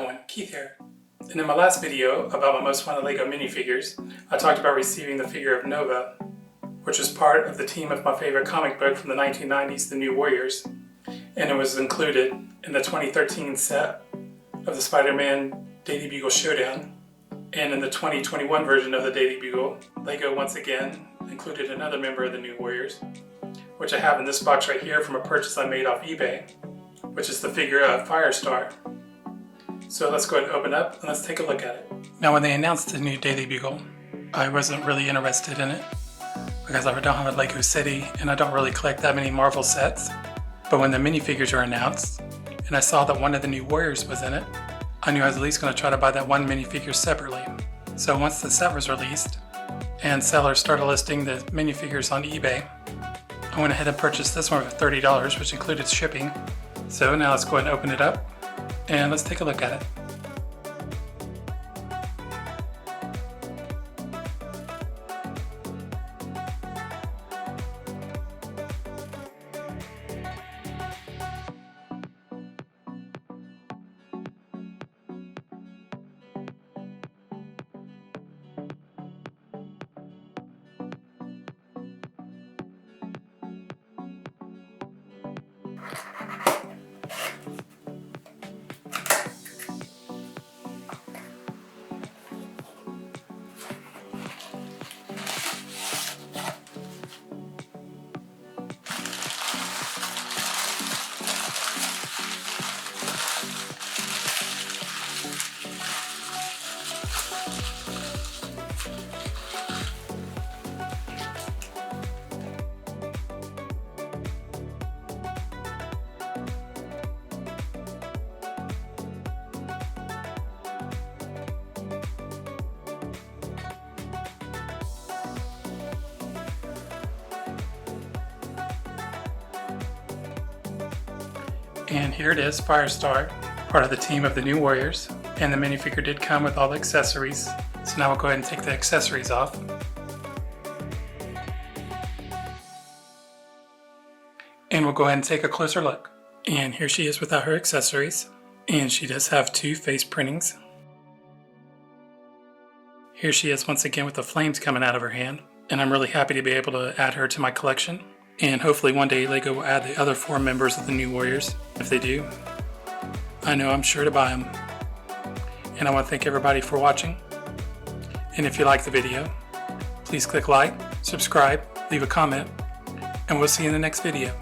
everyone, Keith here. And in my last video about my most wanted Lego minifigures, I talked about receiving the figure of Nova, which was part of the team of my favorite comic book from the 1990s, The New Warriors, and it was included in the 2013 set of the Spider-Man Daily Bugle Showdown. And in the 2021 version of the Daily Bugle, Lego once again included another member of the New Warriors, which I have in this box right here from a purchase I made off eBay, which is the figure of Firestar. So let's go ahead and open up and let's take a look at it. Now when they announced the new Daily Bugle, I wasn't really interested in it because I don't have a Lego City and I don't really collect that many Marvel sets. But when the minifigures were announced and I saw that one of the New Warriors was in it, I knew I was at least going to try to buy that one minifigure separately. So once the set was released and sellers started listing the minifigures on eBay, I went ahead and purchased this one for $30, which included shipping. So now let's go ahead and open it up and let's take a look at it. And here it is, Firestar, part of the team of the New Warriors. And the minifigure did come with all the accessories. So now we'll go ahead and take the accessories off. And we'll go ahead and take a closer look. And here she is without her accessories. And she does have two face printings. Here she is once again with the flames coming out of her hand. And I'm really happy to be able to add her to my collection. And hopefully one day Lego will add the other 4 members of the New Warriors. If they do, I know I'm sure to buy them. And I want to thank everybody for watching. And if you like the video, please click like, subscribe, leave a comment, and we'll see you in the next video.